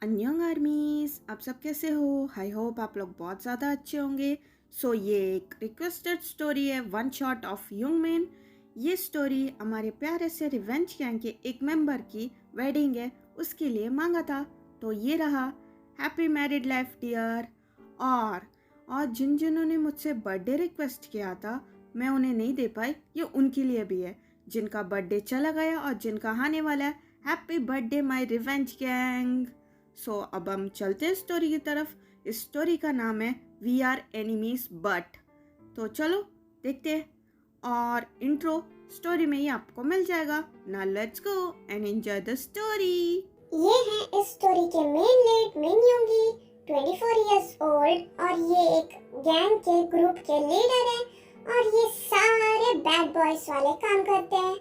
अन्योंग आर्मीज, आप सब कैसे हो? आई होप आप लोग बहुत ज़्यादा अच्छे होंगे। ये एक रिक्वेस्टेड स्टोरी है, one shot of young man. ये स्टोरी हमारे प्यारे से रिवेंज गैंग के एक मेंबर की वेडिंग है, उसके लिए मांगा था। तो ये रहा। Happy married life dear. और जिन जिन्होंने मुझसे बर्थडे रिक्वेस्ट किया था, मैं उन्हें नहीं दे पाई, ये उनके लिए भी है। जिनका बर्थडे चला गया और जिनका आने वाला है, happy birthday my revenge gang. अब हम चलते हैं स्टोरी की तरफ। इस स्टोरी का नाम है वी आर एनिमीज बट। तो चलो देखते हैं, और इंट्रो स्टोरी में ही आपको मिल जाएगा ना। Let's go and enjoy the story. ये है इस स्टोरी के मेन लीड मिन योंगी, 24 इयर्स ओल्ड, और ये एक गैंग के ग्रुप के लीडर हैं और ये सारे बैड बॉयज वाले काम करते हैं।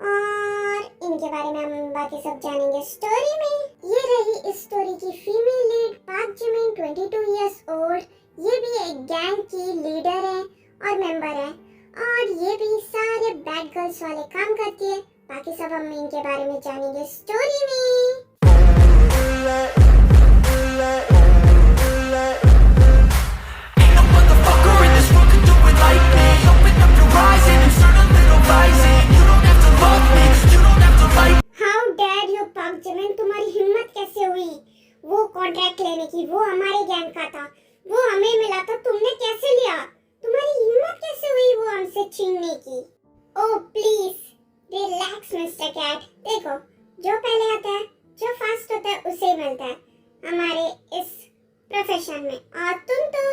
और इनके बारे में हम बाकी सब जानेंगे स्टोरी में। ये रही इस स्टोरी की female lead park Jimin, 22 years old. ये भी एक गैंग की लीडर है और मेंबर है, और ये भी सारे बैड गर्ल्स वाले काम करती है। बाकी सब हम इनके बारे में जानेंगे स्टोरी में। हाउ डेयर यू पाक जिमिन, तुम्हारी हिम्मत कैसे हुई वो कॉन्ट्रैक्ट लेने की? वो हमारे गैंग का था, वो हमें मिला था, तुमने कैसे लिया? तुम्हारी हिम्मत कैसे हुई वो हमसे छीनने की? Oh please relax mister cat. देखो, जो पहले आता है, जो फास्ट होता है, उसे ही मिलता है हमारे इस प्रोफेशन में। और तुम तो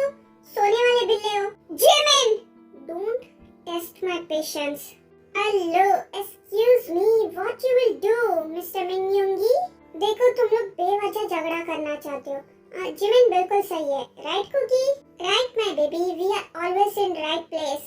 सोने वाले बिल्ले हो। Jimin, don't test my patience. Hello, excuse me, what you will do mister Min Yoongi? देखो, तुम लोग बेवजह झगड़ा करना चाहते हो। जिमिन बिल्कुल सही है, right Kookie? Right my baby, we are always in right place.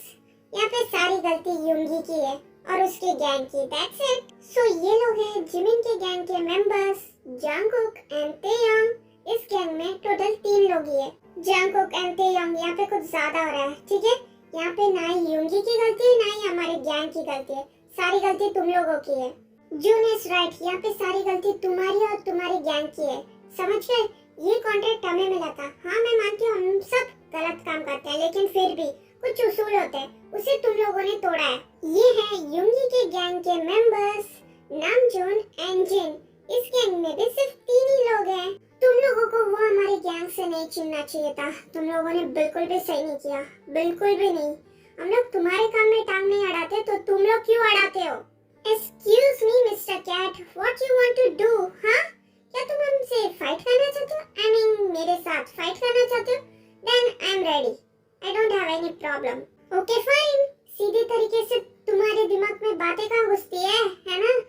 यहाँ पे सारी गलती योंगी की है और उसके गैंग की, दैट्स इट। सो ये लोग हैं जिमिन के गैंग के मेंबर्स, जंगकुक एंड तेयोंग। इस गैंग में टोटल 3 लोग ही है, जंगकुक एंड तेयोंग। यहाँ पे कुछ ज्यादा हो रहा है, ठीक है? यहाँ पे ना ही योंगी की गलती है, ना ही हमारे गैंग की गलती है, सारी गलती तुम लोगों की है। जून इज राइट, यहाँ पे सारी गलती तुम्हारी और तुम्हारे गैंग की है, समझ गए? ये कॉन्ट्रैक्ट हमें मिला था। हाँ, मैं मानती हूँ हम सब गलत काम करते हैं, लेकिन फिर भी कुछ उसूल होते हैं, उसे तुम लोगों ने तोड़ा है। ये है योंगी के गैंग के मेंबर्स, नामजून एंड जिन। इस गैंग में भी सिर्फ 3 ही लोग हैं। तुम लोगों को वो हमारे गैंग से नहीं छीनना चाहिए था। तुम लोगों ने बिल्कुल भी सही नहीं किया, बिल्कुल भी नहीं। हम लोग तुम्हारे काम में टांग नहीं अड़ाते, तो तुम लोग क्यों अड़ाते हो? Excuse me mister cat, what you want to do? हाँ, क्या तुम हमसे फाइट करना चाहते हो? आई मीन मेरे साथ फाइट करना चाहते हो? Then I am ready, I don't have any problem. Okay fine. सीधे तरीके से तुम्हारे दिमाग में बातें कहाँ घुसती है ना?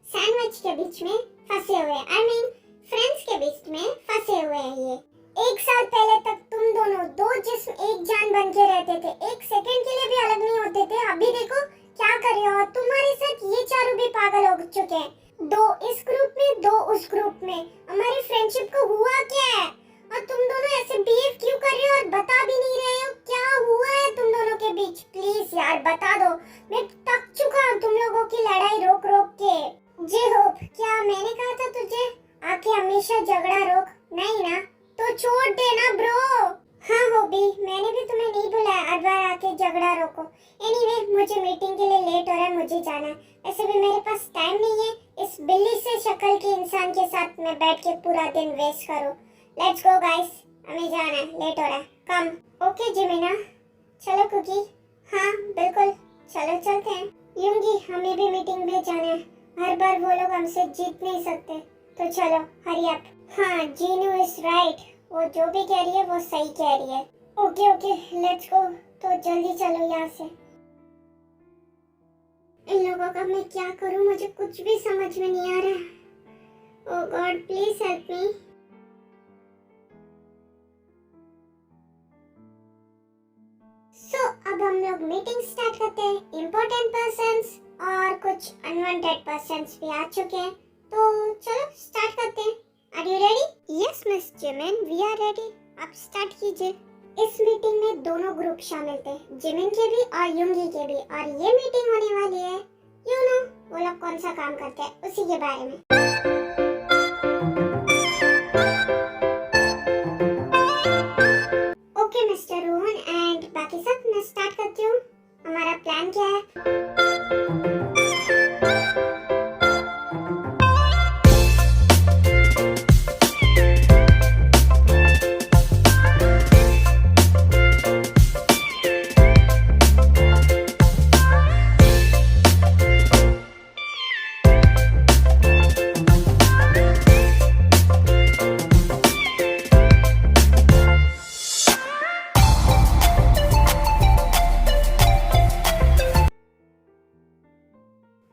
सैंडविच के बीच में फंसे हुए, आई मीन फ्रेंड्स के बीच में फंसे हुए हैं ये। 1 साल पहले तक तुम दोनों 2 जिस्म एक जान बन के रहते थे, 1 सेकंड के लिए भी अलग नहीं होते थे। अभी देखो क्या कर रहे हो? तुम्हारे साथ ये चारों भी पागल हो चुके हैं। दो इस ग्रुप में, दो उस ग्रुप में। हमारी फ्रेंडशिप को हुआ क्या है? और तुम दोनों ऐसे बिहेव क्यों कर रहे हो और बता भी नहीं रहे हो? क्या हुआ है तुम दोनों के बीच? प्लीज यार बता दो। मैं थक चुका हूँ तुम लोगों की लड़ाई रोक रोक के। जे होप, क्या मैंने कहा था तुझे आके हमेशा झगड़ा रोक? नहीं ना, तो छोड़ देना ब्रो। हाँ होबी, मैंने भी तुम्हें नहीं बुलाया हर बार आके झगड़ा रोको। एनीवे, मुझे मीटिंग के लिए लेट हो रहा है, मुझे जाना है। ऐसे भी मेरे पास टाइम नहीं है इस बिल्ली से शक्ल के इंसान के साथ मैं बैठ के पूरा दिन वेस्ट करूं। लेट्स गो गाइस, हमें जाना है, लेट हो रहा है। कम। ओके जिमिना, चलो कुकी। हाँ बिल्कुल, चलो चलते हैं। यूंगी, हमें भी मीटिंग में जाना है। हर बार वो लोग हमसे जीत नहीं सकते, तो चलो हरी अप। हाँ, जीनू इज राइट, वो जो भी कह रही है वो सही कह रही है। Okay okay, let's go. तो जल्दी चलो यहाँ से। इन लोगों का मैं क्या करूँ, मुझे कुछ भी समझ में नहीं आ रहा। ओह गॉड, प्लीज हेल्प मी। सो अब हम लोग मीटिंग स्टार्ट करते हैं। इम्पोर्टेंट पर्सन्स और कुछ अनवांटेड पर्सन्स भी आ चुके हैं, तो चलो स्टार्ट करते हैं। Are you ready? Yes miss Jimin, we are ready. आप स्टार्ट कीजिए। इस मीटिंग में दोनों ग्रुप शामिल थे, जिमिन के भी और युंगी के भी। और ये मीटिंग होने वाली है, यू नो, वो लोग कौन सा काम करते हैं उसी के बारे में। ओके मिस्टर रोहन एंड बाकी सब, मैं स्टार्ट करती हूँ। हमारा प्लान क्या है?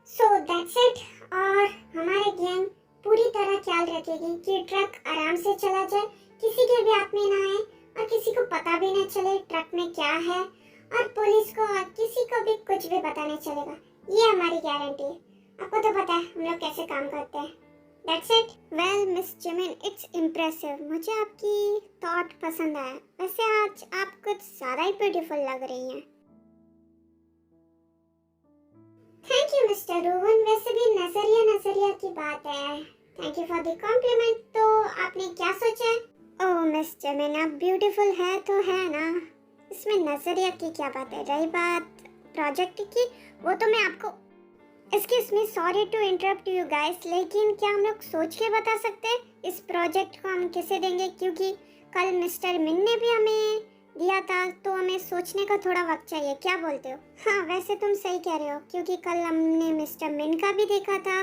So that's it. और हमारे गैंग पूरी तरह ख्याल रखेगी कि ट्रक आराम से चला जाए, किसी के भी हाथ में ना आए और किसी को पता भी ना चले ट्रक में क्या है, और पुलिस को और किसी को भी कुछ भी पता नहीं चलेगा। ये हमारी गारंटी है। आपको तो पता है हम लोग कैसे काम करते हैं। That's it. Well miss Jimin, it's impressive. मुझे आपकी थॉट पसंद आया। वैसे आज आप कुछ ज़्यादा ही ब्यूटीफुल लग रही हैं। Thank you mister Rohan. वैसे भी नजरिया की बात है। Thank you for the compliment. तो आपने क्या सोचा है? ओह मिस जिमिन, आप ब्यूटीफुल है तो है ना, इसमें नजरिया की क्या बात है। रही बात प्रोजेक्ट की, वो तो मैं आपको, excuse me, sorry to interrupt you guys, लेकिन क्या हम लोग सोच के बता सकते हैं इस प्रोजेक्ट को हम किसे देंगे? क्योंकि कल मिस्टर मिन ने भी हमें दिया था, तो हमें सोचने का थोड़ा वक्त चाहिए। क्या बोलते हो? हाँ वैसे तुम सही कह रहे हो, क्योंकि कल हमने मिस्टर मिन का भी देखा था।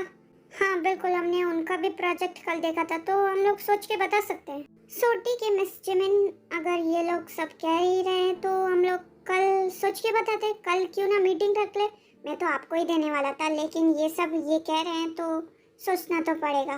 हाँ बिल्कुल, हमने उनका भी प्रोजेक्ट कल देखा था, तो हम लोग सोच के बता सकते हैं। सो ठीक है मिस जिमिन, अगर ये लोग सब कह ही रहे हैं तो हम लोग कल सोच के बताते हैं। कल क्यों ना मीटिंग रख ले। मैं तो आपको ही देने वाला था, लेकिन ये सब ये कह रहे हैं तो सोचना तो पड़ेगा।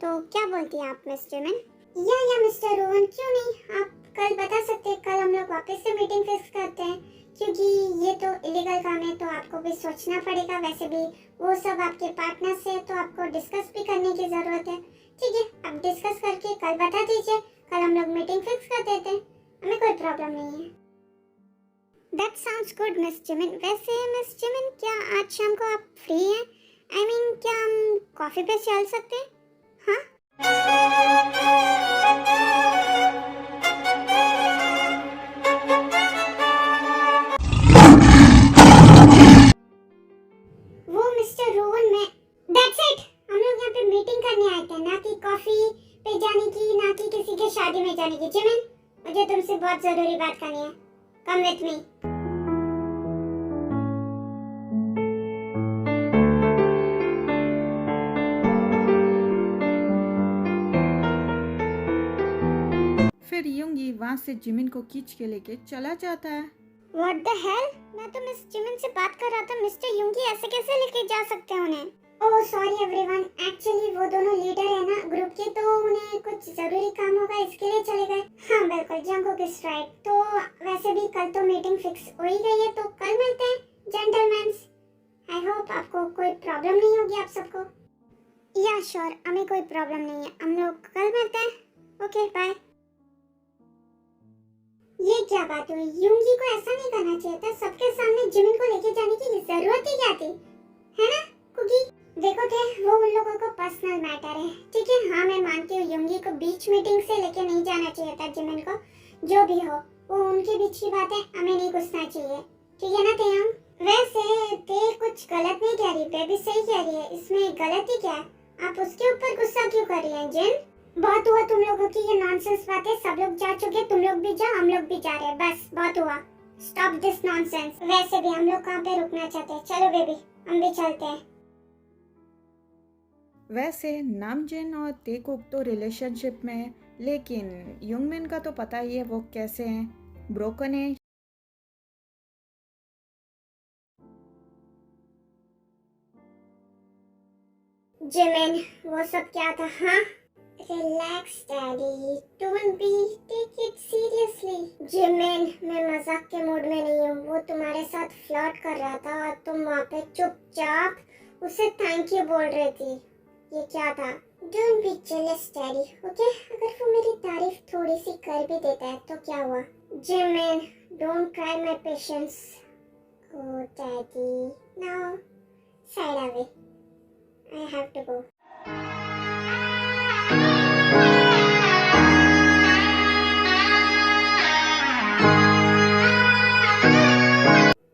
तो क्या बोलती हैं आप मिस जिमिन? या मिस्टर रोहन, क्यों नहीं, आप कल बता सकते हैं। कल हम लोग वापस से मीटिंग फिक्स करते हैं, क्योंकि ये तो इलीगल काम है, तो आपको भी सोचना पड़ेगा। वैसे भी वो सब आपके पार्टनर्स है, तो आपको डिस्कस भी करने की जरूरत है। ठीक है, आप डिस्कस करके कल बता दीजिए। कल हम लोग मीटिंग फिक्स कर देते हैं, हमें कोई प्रॉब्लम नहीं है। That sounds good miss Jimin. वैसे मिस जिमिन, क्या आज शाम को आप फ्री हैं? आई मीन, क्या हम कॉफी पे चल सकते हैं? हाँ वो मिस्टर रोहन, मैं, दैट्स इट। हम लोग यहाँ पे मीटिंग करने आए थे, ना कि कॉफी पे जाने की, ना कि किसी के शादी में जाने की। जिमिन, मुझे तुमसे बहुत जरूरी बात करनी है। Come with me. फिर युंगी वहाँ से जिमिन को खींच के लेके चला जाता है। व्हाट द हेल, मैं तो मिस जिमिन से बात कर रहा था। मिस्टर युंगी ऐसे कैसे लेके जा सकते हैं उन्हें? ओह सॉरी एवरीवन, एक्चुअली वो दोनों लीडर है ना ग्रुप के, तो उन्हें कुछ जरूरी काम होगा, इसके लिए चले गए। हाँ बिल्कुल, जंगकुक इज राइट। तो वैसे भी कल तो मीटिंग फिक्स हो ही गई है, तो कल मिलते हैं जेंटलमैन्स। प्रॉब्लम नहीं होगी आप सबको? या श्योर, हमें कोई प्रॉब्लम नहीं है, हम लोग कल मिलते हैं। Okay bye. ये क्या बात हुई? युंगी को ऐसा नहीं करना चाहिए था, सबके सामने जिमिन को लेके जाने की जरूरत ही क्या थी, है ना कुकी? देखो थे, वो उन लोगों को पर्सनल मैटर है, ठीक है। हाँ मैं मानती हूँ युंगी को बीच मीटिंग से लेके नहीं जाना चाहिए था जिमिन को। जो भी हो वो उनके बीच की बात है, हमें नहीं घुसना चाहिए, ठीक है ना तेयंग? वैसे ते कुछ गलत नहीं कह रही, बेबी सही कह रही है, इसमें गलती क्या है? आप उसके ऊपर गुस्सा क्यों कर रही हैं जिन? बहुत हुआ तुम लोगों की ये नॉनसेंस बातें, सब लोग जा चुके, तुम लोग भी जाओ, हम लोग भी जा रहे हैं, बस बहुत हुआ। Stop this nonsense. वैसे भी हम लोग कहाँ पे रुकना चाहते हैं, चलो बेबी हम भी चलते हैं। वैसे नामजिन और तेकुक तो रिलेशनशिप में है, लेकिन युंगमिन का तो पता ही है वो कैसे हैं, ब्रोकन है। जिमिन वो सब क्या था? हाँ relax daddy, don't be take it seriously. जिमिन मैं मजाक के मूड में नहीं हूँ, वो तुम्हारे साथ फ्लर्ट कर रहा था और तुम वहाँ पे चुपचाप उसे थैंक यू बोल रही थी, ये क्या था? Don't be jealous daddy, okay? अगर वो मेरी तारीफ थोड़ी सी कर भी देता है तो क्या हुआ? Jimin don't try my patience. Oh daddy now side away, I have to go.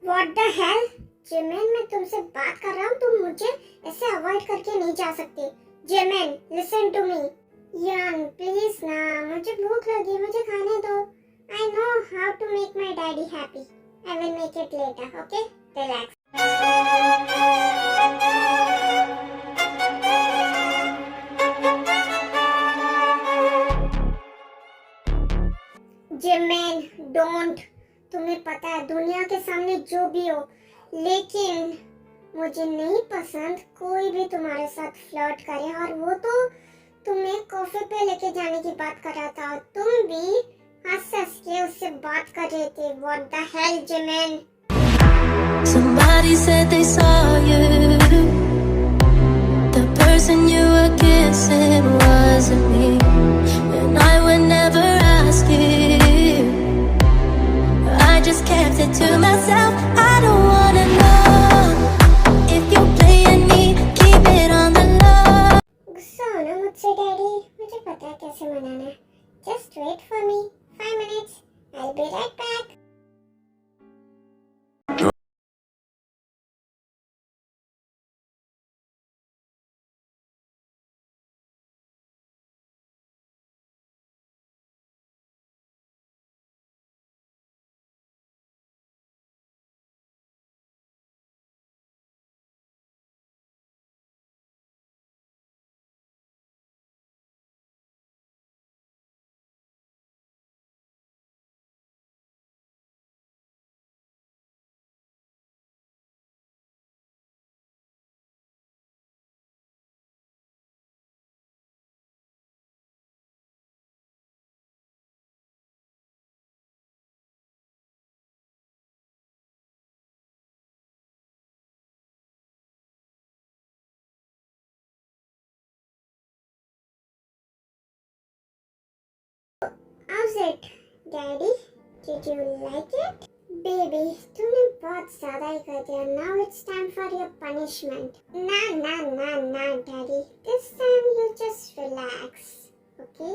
What the hell? Jimin मैं तुमसे बात कर रहा हूँ, तुम मुझे ऐसे अवॉइड करके नहीं जा सकती। Jimin listen to me. यान प्लीज ना, मुझे भूख लगी, मुझे खाने दो। I know how to make my daddy happy. I will make it later, okay? Relax. Jimin don't, तुम्हें पता है दुनिया के सामने जो भी हो, लेकिन मुझे नहीं पसंद कोई भी तुम्हारे साथ फ्लर्ट करे, और वो तो तुम्हें कॉफी पे लेके जाने की बात कर रहा था, तुम भी हंस हंस के उससे बात कर रहे थे। What the hell Jimin? Somebody said they saw you. The person you were kissing wasn't me, and I would never ask you. I just kept it to myself. I don't wanna know if you're playing me. Keep it on the low. गुस्सा हो ना मुझसे daddy, मुझे पता है कैसे मनाना है। Just wait for me, 5 minutes. I'll be right back. How's it, Daddy? Did you like it? Baby, तूने बहुत ज़्यादा ही कर दिया. Now it's time for your punishment. ना, Daddy. This time you just relax, okay?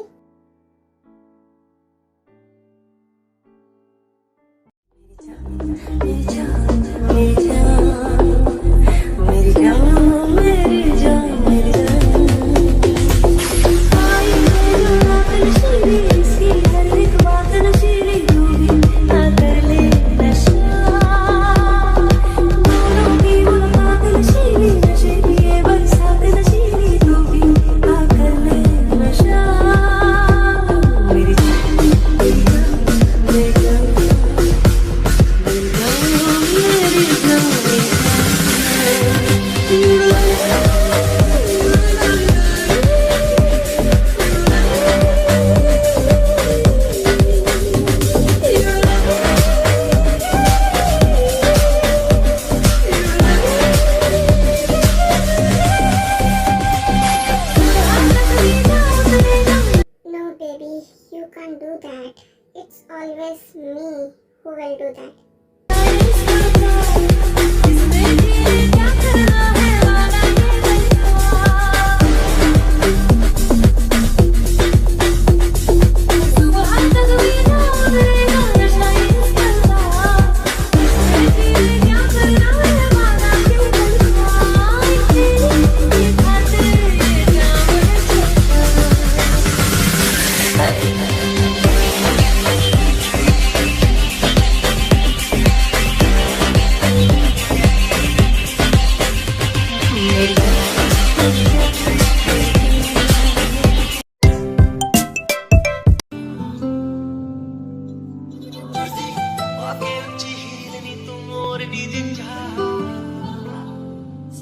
will do that.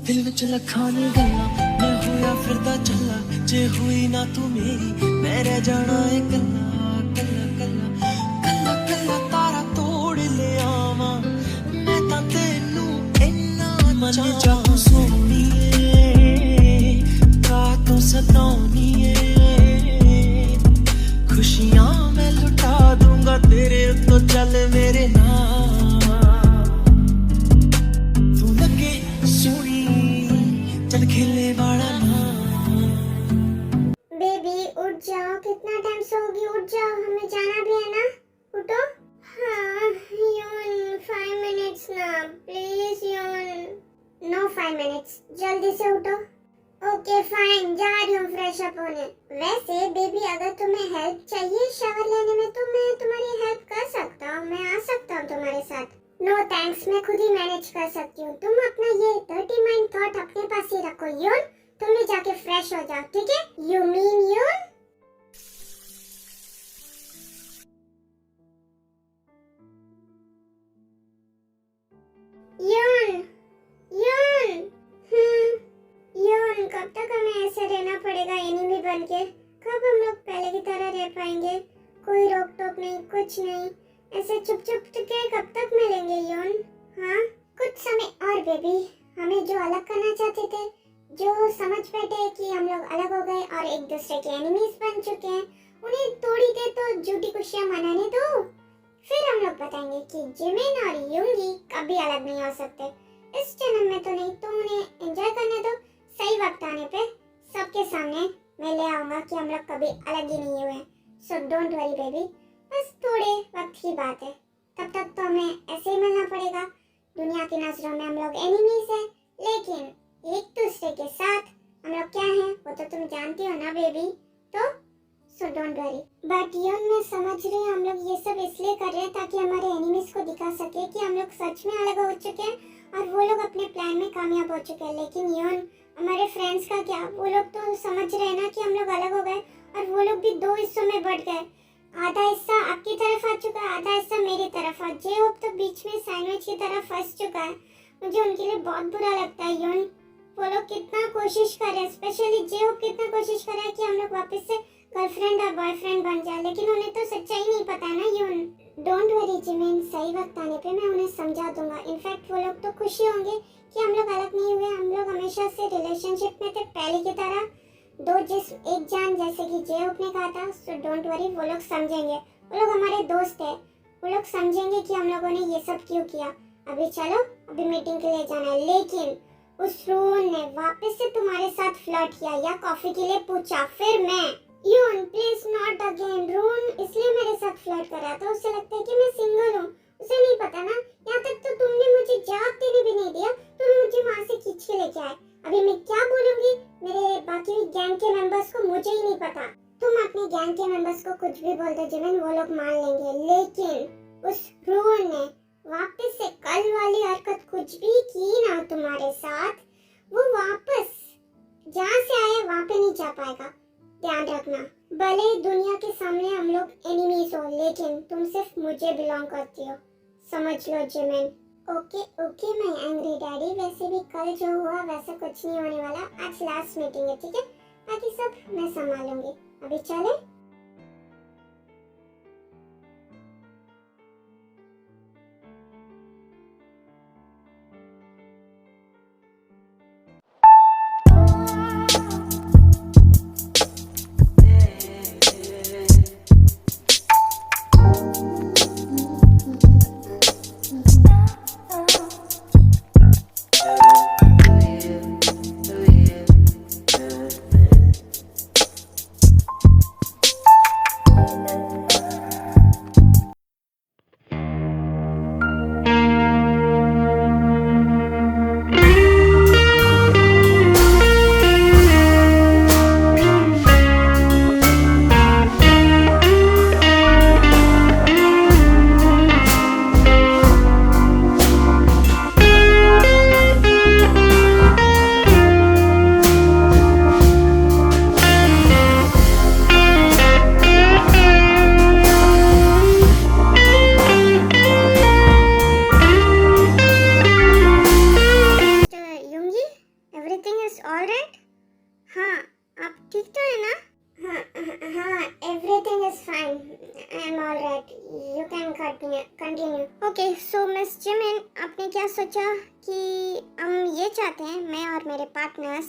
दिल विच लखां नी गल्लां मैं होया फिरदा चला जे हुई ना तू मेरी मैं रह जाना है कल्ला कल्ला कल्ला कल्ला कल्ला तारा तोड़ ले आवा मैं तां तेनू इन्ना मन जा सोहणीए का तू सताउणीए खुशियां मैं लुटा दूंगा तेरे उत्तों चल मेरे नाल तू लगे सोनी चल खेले वाला ना बेबी उठ जाओ, कितना टाइम सोगी? उठ जाओ, हमें जाना भी है ना। उठो। हाँ यून 5 मिनट्स ना प्लीज यून। नो 5 मिनट्स, जल्दी से उठो। ओके फाइन, जा रही हूँ फ्रेश अप होने। वैसे बेबी अगर तुम्हें हेल्प चाहिए शावर लेने में तो मैं तुम्हारी हेल्प कर सकता हूँ, मैं आ सकता हूँ तुम्हारे साथ। नो थैंक्स, मैं खुद ही मैनेज कर सकती हूँ। तुम अपना ये डर्टी माइंड थॉट अपने पास ही रखो यून। तुम भी जाके फ्रेश हो जाओ, ठीक है? यू मीन यून? यून यून यून, कब तक हमें ऐसे रहना पड़ेगा एनिमी बनके? कब हम लोग पहले की तरह रह पाएंगे? कोई रोक टोक नहीं, कुछ नहीं, ऐसे चुप चुप के कब तक मिलेंगे यून? हाँ कुछ समय और बेबी। हमें जो अलग करना चाहते थे, जो समझ बैठे कि हम लोग अलग हो गए और एक दूसरे के एनिमीज बन चुके हैं, उन्हें थोड़ी देर तो झूठी खुशियां मनाने दो। फिर हम लोग बताएंगे कि जिमिन और यूंगी कभी अलग नहीं हो सकते। इस जन्म में तो नहीं, तो उन्हें एंजॉय करने दो। सही वक्त आने पे सबके सामने मैं ले आऊंगा कि हम लोग कभी अलग ही नहीं हुए। सो डोंट वरी बेबी, बस थोड़े वक्त की बात है। तब तक तो हमें ऐसे ही मिलना पड़ेगा। दुनिया की नजरों में हम लोग एनिमीज हैं, लेकिन एक दूसरे के साथ हम लोग क्या हैं वो तो तुम जानती हो ना बेबी। तो सो डोंट वरी। बट यून मैं समझ रही हूँ हम लोग ये सब इसलिए कर रहे हैं ताकि हमारे एनिमीज को दिखा सके कि हम लोग सच में अलग हो चुके हैं और वो लोग अपने प्लान में कामयाब हो चुके हैं। लेकिन यून हमारे फ्रेंड्स का क्या? वो लोग तो समझ रहे हैं ना कि हम लोग अलग हो गए और वो लोग भी 2 हिस्सों में बढ़ गए। आधा हिस्सा आपकी तरफ आ चुका है, आधा हिस्सा मेरी तरफ। और जे होप तो बीच में सैंडविच की तरह फंस चुका है। मुझे उनके लिए बहुत बुरा लगता है यून। वो लोग कितना कोशिश कर रहे हैं, स्पेशली जे होप कितना कोशिश कर रहा है कि हम लोग वापस से गर्लफ्रेंड और बॉयफ्रेंड बन जाए, लेकिन उन्हें तो सच्चाई नहीं पता है ना यून। डोंट वरी जिमिन, सही वक्त आने पे मैं उन्हें समझा दूंगा। इनफैक्ट वो लोग तो खुशी होंगे कि हम लोग अलग नहीं हुए, हम लोग हमेशा से रिलेशनशिप में थे पहले की तरह, 2 जिस्म एक जान, जैसे कि जे होप ने कहा था। सो डोंट वरी, वो लोग समझेंगे। वो लोग हमारे दोस्त है, वो लोग समझेंगे कि हम लोगों ने ये सब क्यों किया। अभी चलो, अभी मीटिंग के लिए जाना है। लेकिन उस रूल ने वापस से तुम्हारे साथ फ्लर्ट किया या कॉफी के लिए पूछा, फिर मैं यून प्लीज नॉट अगेन। रून इसलिए मेरे साथ फ्लर्ट कर रहा था, उसे लगता है कि मैं सिंगल हूँ, उसे नहीं पता ना। यहाँ तक तो तुमने मुझे जवाब देने भी नहीं दिया, तुम मुझे वहाँ से खींच के लेके आए। अभी मैं क्या बोलूंगी मेरे बाकी गैंग के मेंबर्स को, मुझे ही नहीं पता। तुम अपने गैंग के मेंबर्स को कुछ भी बोल दो जिमिन, वो लोग मान लेंगे। लेकिन उस रूल ने वापस से कल वाली हरकत कुछ भी की ना तुम्हारे साथ, वो वापस जहाँ से आए वहाँ पे नहीं जा पाएगा। ध्यान रखना, भले दुनिया के सामने हम लोग एनिमीज हो, लेकिन तुम सिर्फ मुझे बिलोंग करती हो, समझ लो Jimin. Okay okay my angry daddy. वैसे भी कल जो हुआ वैसा कुछ नहीं होने वाला, आज लास्ट मीटिंग है, ठीक है? बाकी सब मैं संभालूंगी। अभी चले। हाँ, आप ठीक तो है ना? हाँ, everything is fine. I'm all right. You can continue. Okay, so Miss Jimin, आपने क्या सोचा कि हम ये चाहते हैं, मैं और मेरे पार्टनर्स,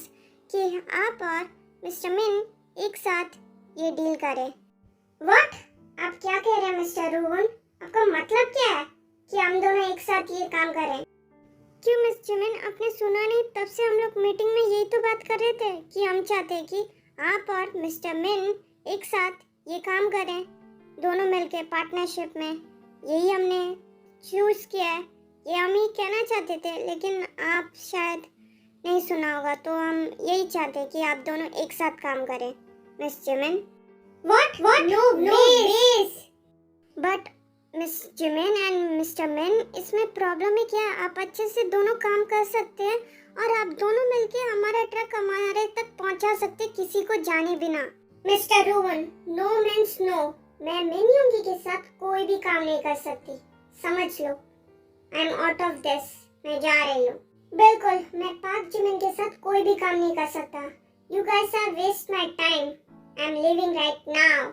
कि आप और मिस्टर मिन एक साथ ये डील करें। What? आप क्या कह रहे हैं मिस्टर रूवन? आपका मतलब क्या है कि हम दोनों एक साथ ये काम करें? क्यों मिस जिमिन, आपने सुना नहीं? तब से हम लोग मीटिंग में यही तो बात कर रहे थे कि हम चाहते हैं कि आप और मिस्टर मिन एक साथ ये काम करें, दोनों मिलके पार्टनरशिप में। यही हमने चूज किया है, ये हम ही कहना चाहते थे, लेकिन आप शायद नहीं सुना होगा, तो हम यही चाहते हैं कि आप दोनों एक साथ काम करें miss Jimin. What? No, please. But miss Jimin and mister मिन, इसमें प्रॉब्लम है क्या? आप अच्छे से दोनों काम कर सकते हैं और आप दोनों मिलके हमारा ट्रक हमारे तक पहुंचा सकते हैं किसी को जाने बिना। Mister Rowan, no means no. मैं मिन योंगी के साथ कोई भी काम नहीं कर सकती, समझ लो। I am out of this, मैं जा रही हूँ। बिल्कुल, मैं पार्क जिमिन के साथ कोई भी काम नहीं कर सकता। You guys are waste my time. I am living right now.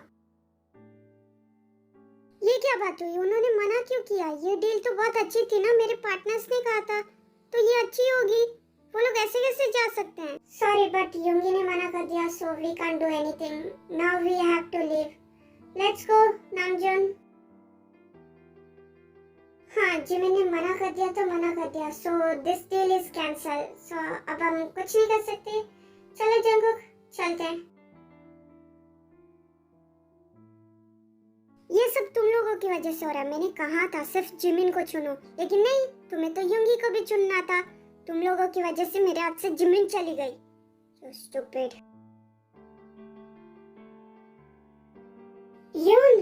ये क्या बात हुई? उन्होंने मना क्यों किया? ये डील तो बहुत अच्छी थी ना, मेरे पार्टनर्स ने कहा था, तो ये अच्छी होगी। वो लोग ऐसे कैसे जा सकते हैं? सॉरी बट योंगी ने मना कर दिया, so we can't do anything. Now we have to leave. Let's go Namjoon. हाँ, जिमिन ने मना कर दिया तो मना कर दिया, so this deal is cancel. So अब हम कुछ नहीं कर सकते। चलो जंगकुक, चलते हैं। ये सब तुम लोगों की वजह से हो रहा है। मैंने कहा था सिर्फ जिमिन को चुनो, लेकिन नहीं, तुम्हें तो योंगी को भी चुनना था। तुम लोगों की वजह से मेरे हाथ से जिमिन चली गई। So stupid. यून,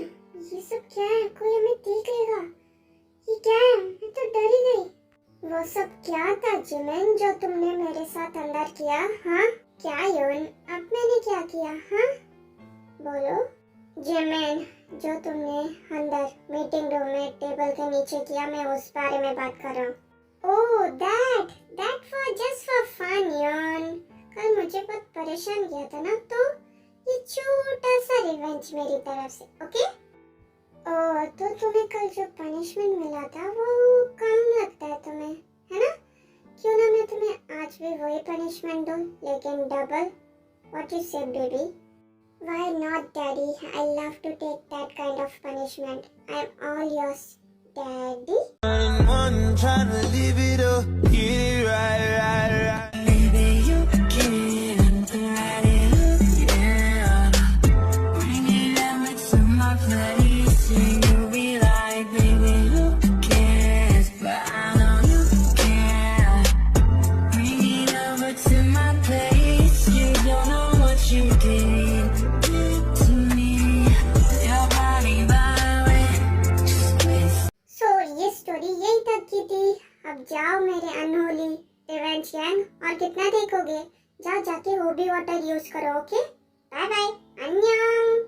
ये सब क्या है? कोई हमें देख लेगा। ये क्या है? मैं तो डर ही गई। वो सब क्या था जिमिन जो तुमने मेरे साथ अंदर किया? हाँ क्या यून? अब मैंने क्या किया? हाँ बोलो। जिमिन, जो तुमने अंदर मीटिंग रूम में टेबल के नीचे किया, मैं उस बारे में बात कर रहा हूँ। Oh that for just for fun Yoon. कल मुझे बहुत परेशान किया था ना, तो ये छोटा सा रिवेंज मेरी तरफ से, ओके? ओह, तो तुम्हें कल जो पनिशमेंट मिला था वो कम लगता है तुम्हें, है ना? क्यों ना मैं तुम्हें आज भी वही पनिशमेंट दूं, लेकिन डबल। व्हाट यू से baby? Why not, Daddy? I love to take that kind of punishment. I'm all yours, Daddy. One trying to live it up, get it right. Baby, you can't write it up, yeah. Bring it over to my place, and you'll be like, baby, who cares? But I know you care. Bring it over to my place, you don't know what you did. अब जाओ मेरे unholy revenge gang, और कितना देखोगे? जाओ जाके Hobi water use करो, okay? Bye bye, अन्यंग।